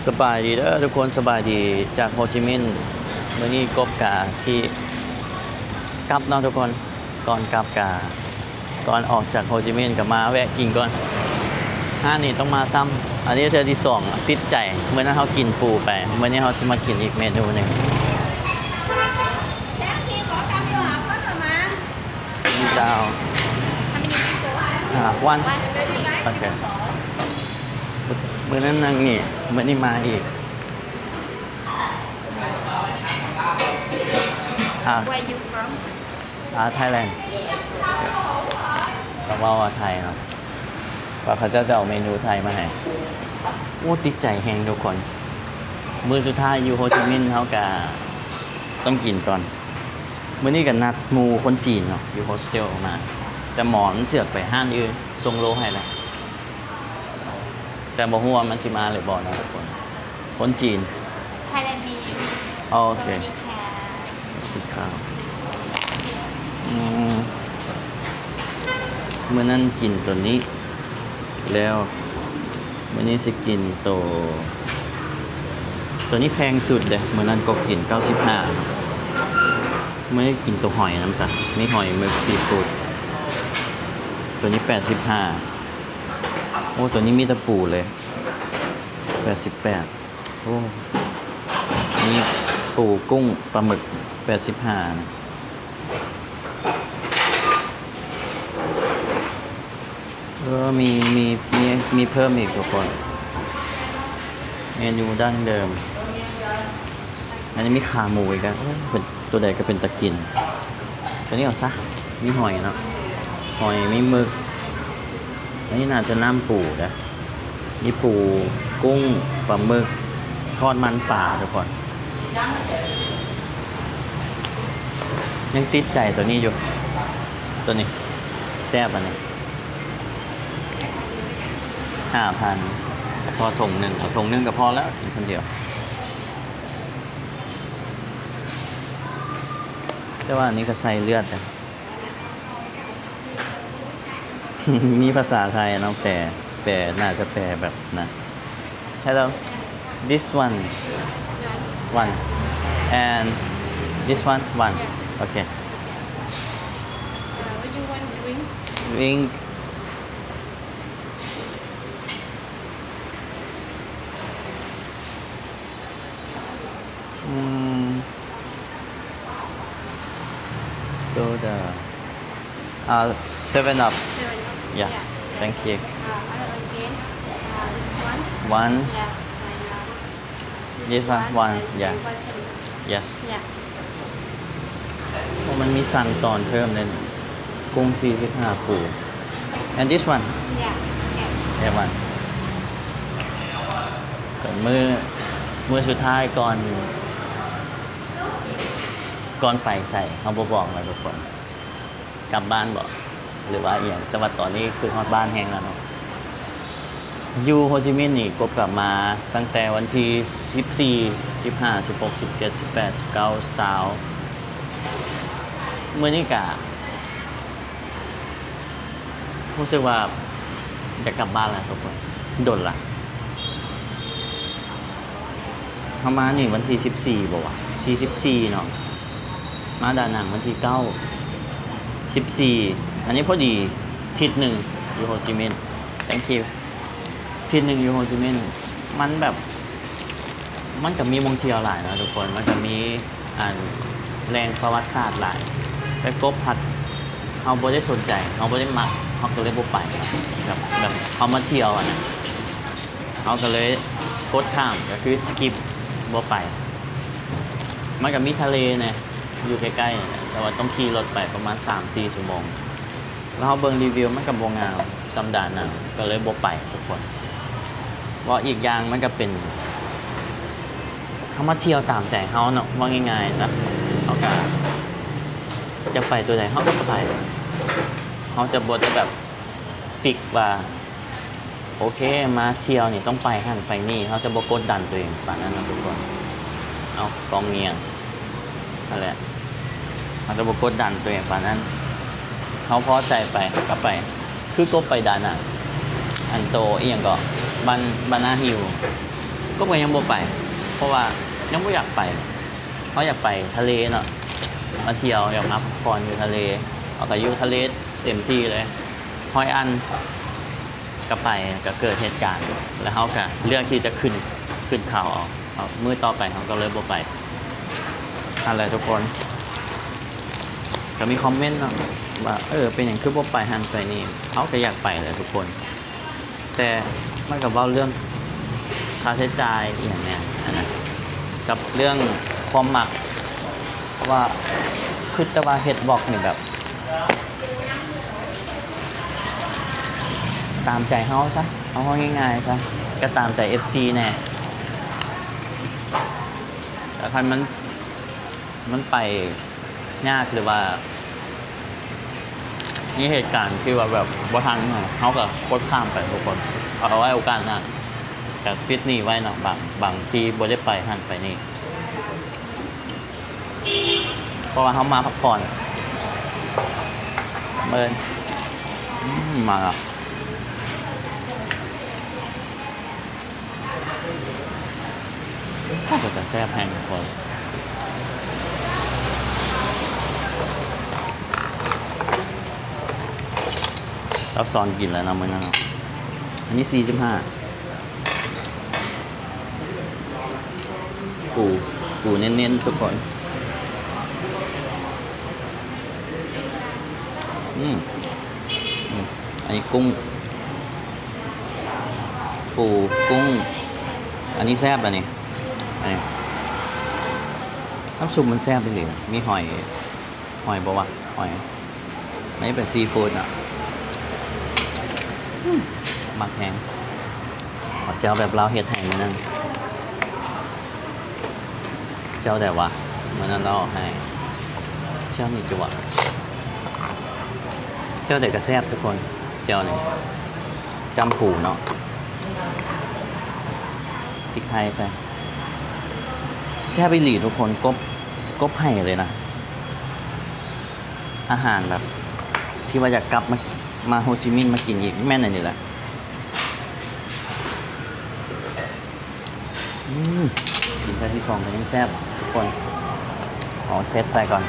สบายดีเด้อทุกคนสบายดีจากโฮจิมินห์มื้อนี้กบกาที่กลับเนาะทุกคนก่อนกลับกาก่อนออกจากโฮจิมินห์ก็มาแวะกินก่อนห้านี่ต้องมาซ้ำอันนี้เทื่อที่2ติดใจเมื่อนั้นเฮากินปูไปมื้อนี้เฮาสิมากินอีกเมนูหนึงนี่เจ้าวันโอเคมื้อนั้นนั่งนี่มื้อนี้มาอีกWhere you from? ไทยแลนด์ก็ว่าไทยเนาะว่าเขาจะเอาเมนูไทยมาให้โอ้ติดใจแฮงทุกคนมื้อสุดท้ายอยู่โฮจิมินห์เฮาก็ต้องกินก่อนมื้อนี้ก็นัดหมู่คนจีนเนาะอยู่โฮสเทลมาแต่หมอนเสือกไปห้านอื่นส่งโลให้แล้วแต่บ่ฮู้ว่ามันสิมาหรือบ่นะทุกคนคนจีน Thailand me. โอเค สวัสดีค่ะ ติดข้าวมื้อนั้นกินตัวนี้แล้วมื้อนี้สิกินตัวนี้แพงสุดเลยมื้อนั้นก็กิน95มื้อนี้กินตัวหอยน้ำซะมีหอยหมึกซีฟู้ดตัวนี้85โอ้ตัวนี้มีแตะปูเลย88โอ้นี่ปูกุ้งปลาหมึก85นะมีเพิ่มอีกทุกคนเมนูดั้งเดิมอันนี้มีขาหมูอีกแล้วเป็นตัวใดก็เป็นตะกินตัวนี้เอาซะมีหอยเนาะหอยมีหมึกอันนี้น่าจะน้ำปูนะมีปูกุ้งปลาหมึกทอดมันป่าทุกคนยังติดใจตัวนี้อยู่ตัวนี้แซ่บอันนี้5,000พอถุงหนึ่งเอาถุงหนึ่งก็พอแล้วกินคนเดียวแต่ว่าอันนี้ก็ใส่เลือดนะ มีภาษาไทยเนาะแปลน่าจะแปลแบบนะ Hello this one and this one okay What you want to drink? drink soda 7 up yeah thank you Again. This one. one Yeah. This one yeah yes Yeah. มันมีสั่งตอนเพิ่มเลยกุ้ง45ปู and this one Yeah. Yeah. that one แต่มือสุดท้ายก่อนไปใส่เขาบอกเลยทุกคนกลับบ้านบอกหรือว่าอย่างแต่ว่าตอนนี้คือฮอดบ้านแห้งแล้วเนาะอยู่โฮจิมินห์นี่กบกลับมาตั้งแต่วันที่14 15 16 17 18 19 20มื้อนี้ก็รู้สึกว่าจะกลับบ้านแล้วทุกคนดนละเขามานี่วันที่14บอกว่าที่14เนาะมาดานังวันที่9 14อันนี้พอดีทิศหนึ่งอยู่โฮจิมินห์ thank you ทิศหนึ่งอยู่โฮจิมินห์มันแบบมันก็มีมงเที่ยวหลายนะทุกคนมันก็มีแรงประวัติศาสตร์หลายแต่กบพัดเขาบ่ได้สนใจเขาบ่ได้มักเขาก็เลยบ่ไปแบบเขามาเที่ยวนะเขาก็เลยกดข้ามก็คือสกิปบ่ไปมันก็มีทะเลนะอยู่ใกล้ๆแต่ว่าต้องขี่รถไปประมาณ 3-4 ชั่วโมงแล้วเขาเบิ่งรีวิวมันก็บ่งามซ้ำดานนะก็เลยบ่ไปทุกคนว่าอีกอย่างมันก็เป็นเขามาเที่ยวตามใจเขาเนาะว่าง่ายๆซะเขาก็จะไปตัวไหนเขาก็ไปเขาจะบ่ได้แบบฟิกว่าโอเคมาเที่ยวนี่ต้องไปหั่นไปนี่เขาจะบ่กดดันตัวเองป่านนั้นนะทุกคนเอากองเงียงนั่นแหละเขาจะบ่กดดันตัวเองป่านนั้นเขาพอใจไปก็ไปคือก็ไปดานังอันโตอีหยังก็บานาฮิล ก็ยังบ่ไป เพราะว่ายังไม่อยากไปเขาอยากไปทะเลเนาะมาเที่ยวอยากมาพักผ่อนอยู่ทะเลเอาก็อยู่ทะเลเต็มที่เลยห้อยอันก็ไปก็เกิดเหตุการณ์ แล้วเขาก็เลือกที่จะขึ้นเขาเอามือต่อไปเขาก็เลยบ่ไปอะไรทุกคนก็มีคอมเมนต์เนาะว่าเป็นอย่างคือบ่ไปหันไปนี่เขาก็อยากไปเลยทุกคน แต่มันกับว่าเรื่องค่าใช้จ่ายอย่างเนี้ยนะกับเรื่องความหมักว่าคือแต่ว่าเฮ็ดบอกนี่แบบ ตามใจเขาซะเอาง่ายๆซะก็ตามใจ FC แน่แต่คันมันไปยากหรือว่านี่เหตุการณ์ที่ว่าแบบบ่ทันเขาก็กดข้ามไปทุกคนเอาไว้โอกาสหน้าแต่ฟิตนี่ไว้เนาะบางที่บ่ได้ไปหันไปนี่เพราะว่าเขามาพักผ่อนเมินมาแล้วก็จะแซ่บแพงทุกคนเราสอนกินแล้วนะมื้อนั้นเนาะอันนี้45ปูเน้นๆทุกคนอันนี้กุ้งปูกุ้งอันนี้แซ่บอันนี้น้ำซุปมันแซ่บไปเลยมีหอยบอกว่าหอยไม่เป็นซีฟู้ดอ่ะมักแห้งเจ้าแบบเราเฮ็ดแห้งเหมือนนั้นเจ้าแต่ว่าเหมือนนั้นเราให้เจ้านี่จัวเจ้าเด็กก็แซ่บทุกคนเจ้านี่จำปูเนาะพริกไทยใส่แช่ไปหลีทุกคนกบให้เลยนะอาหารแบบที่ว่าอยากกลับมาโฮจิมินห์มากินอีกแม่นอันนี้แหละกินแค่ที่2ก็ยังแซ่บทุกคนเอาเทสใส่ก่อน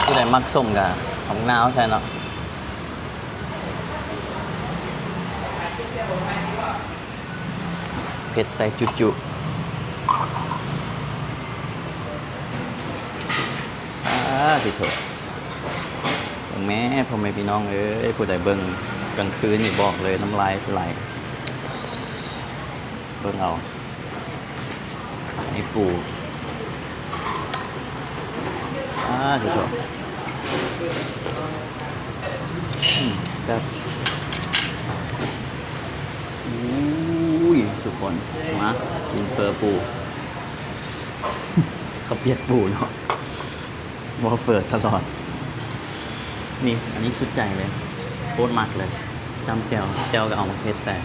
ผู้ใดมักส้มกับของนาวใช่เนาะเผ็ดใส่จุๆสิเถอะแม่พ่อแม่พี่น้องผู้ใดเบิ่งกลางคืนนี่บอกเลยน้ำลายไหลเบิ่งเอาไอ้ปูสิเถอะแบบทุกคนมากินเฟอร์ปูเขาเปียกปูเนาะวอเฟิร์ตลอดนี่อันนี้สุดใจเลยโคตรมักเลยจำแจวก็เอามาเทสแต่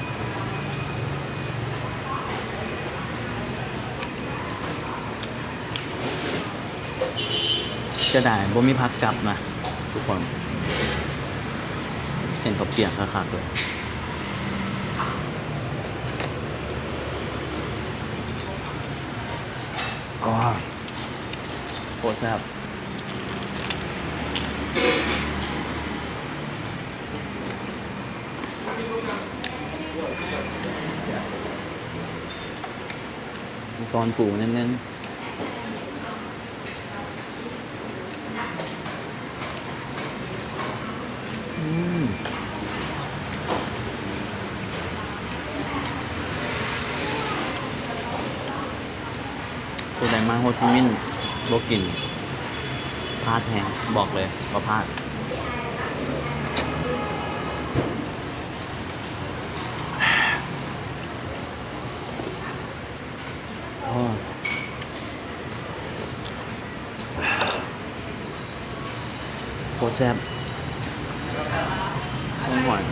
จะได้บ่มีพักกลับนะทุกคนเส้นเขาเปียกคักๆเลยโคตรแซ่บตอนปูเน้นๆตัวใดมาโฮจิมินห์บ่กินพลาดแฮงบอกเลยว่าพลาดโคตรแซ่บหวาน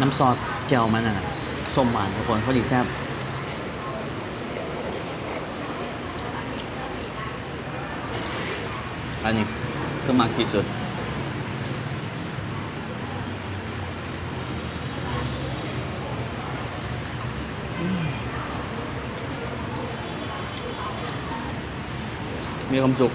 น้ำซอสเจลมันส้มหวานทุกคนพอดีแซ่บ อันนี้คือมักที่สุดมีความสุข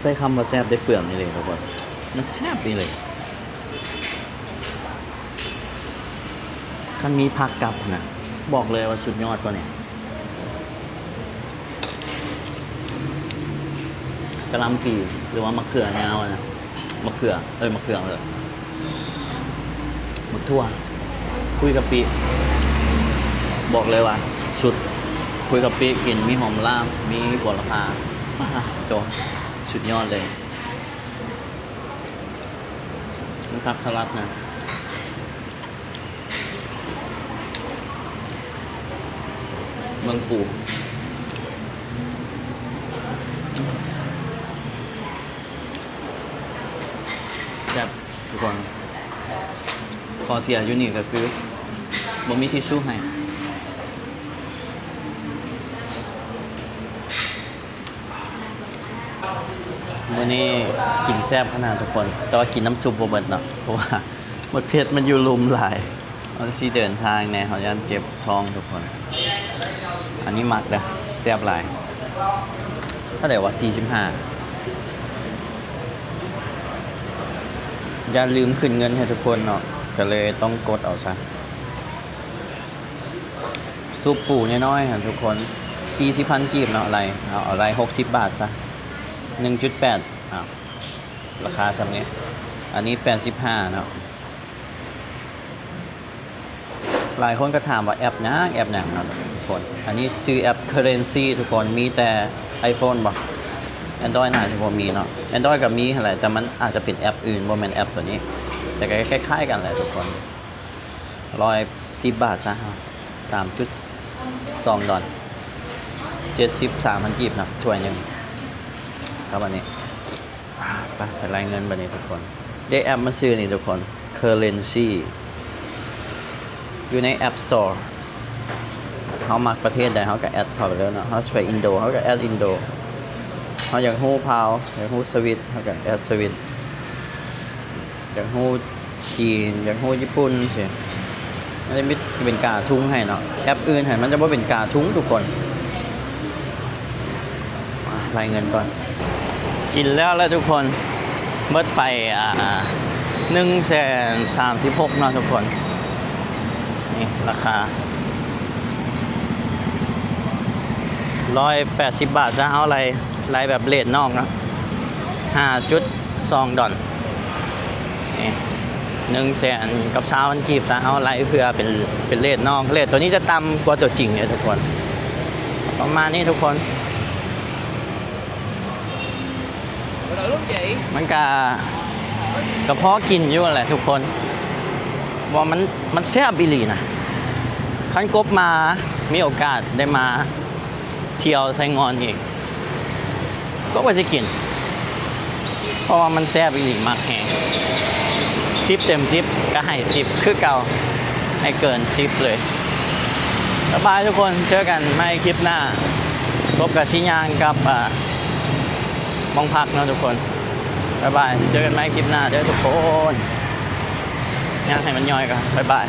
ใส่คำว่าแซ่บได้เปลือกนี่เลยทุกคนมันแซ่บนี่เลยคันมีผักกับนะบอกเลยว่าสุดยอดกว่าเนี่ยกะหล่ำปีหรือว่ามะเขือยาวอะนะมะเขือมะเขือเลยมะทั่วคุยกับปีบอกเลยว่าสุดคุยกับปีกินมีหอมล่ามมีบัวละพาโจสุดยอดเลยมีผักสลัดนะเมืองปูแบบทุกคนขอเสียอยู่นี่ก็คือบ่มีทิชชู่ให้มื้อนี้กินแซ่บขนาดทุกคนแต่ว่ากินน้ำซุปบ่เบิดเนาะเพราะว่าหมดเผ็ดมันอยู่ลุมหลายเอาสิเดินทางแน่เขายันเจ็บท้องทุกคนอันนี้มักนะแซ่บหลายเท่าไหร่ว่า45อย่าลืมขึ้นเงินให้ทุกคนเนาะก็เลยต้องกดเอาซะซุปปูน้อยๆครับทุกคน40,000กีบเนาะอะไรเอาอะไร60 บาทซะ 1.8 ราคาซ้ำนี้อันนี้85เนาะหลายคนก็ถามว่าแอปนะแอปหนังเนาะทุกคนอันนี้ซื้อแอป Currency ทุกคนมีแต่ iPhone บ่ Android น่าจะบ่มีเนาะ Android ก็มีอะไรแต่มันอาจจะเป็นแอปอื่นบ่แม่นแอปตัวนี้แต่ก็คล้ายๆกันแหละทุกคน110 บาทซะ 3.2 ดอล73,000กีบเนาะถ้วยหนึงครับวันนี้ไปรายเงินบัดนี้ทุกคนได้แอปมันชื่อนี่ทุกคน Currency อยู่ใน App Store เขามักประเทศใดเขาก็แอดเข้าไปแล้วเนาะเขาไปอินโดเขาก็แอดอินโดเขาอยากฮู้พาวอยากฮู้สวิตเขาก็แอดสวิตอยากฮู้จีนอยากฮู้ญี่ปุ่นสิมันจะมีเป็นกาทุ้งให้เนาะแอปอื่นให้มันจะบ่เป็นกาทุ้งทุกคนรายเงินก่อนกินแล้วทุกคนเบิดไป136,000เนาะทุกคนนี่ราคา180 บาทจะเอาอะไรแบบเลทนอกนะ 5.2 ดอลนี่100,000กับ20,000กีบจะเอาอะไรเพื่อเป็นเลทนอกเลทตัวนี้จะต่ำกว่าตัวจริงเนี่ยทุกคนประมาณนี้ทุกคนมันก็พอกินอยู่แหละทุกคนว่ามันแซ่บอีหลีนะคันกบมามีโอกาสได้มาเที่ยวไซงอนอีกก็ว่าจะกินเพราะว่ามันแซ่บอีหลีมากแฮง10 เต็ม 10ก็ให้10คือเก่าให้เกิน10เลยบ๊ายบายทุกคนเจอกันในคลิปหน้าพบกับชิญางกับมองพักนะทุกคนบ๊ายบายเจอกันใหม่คลิปหน้าเจอทุกคนย่างให้มันย่อยกันบ๊ายบาย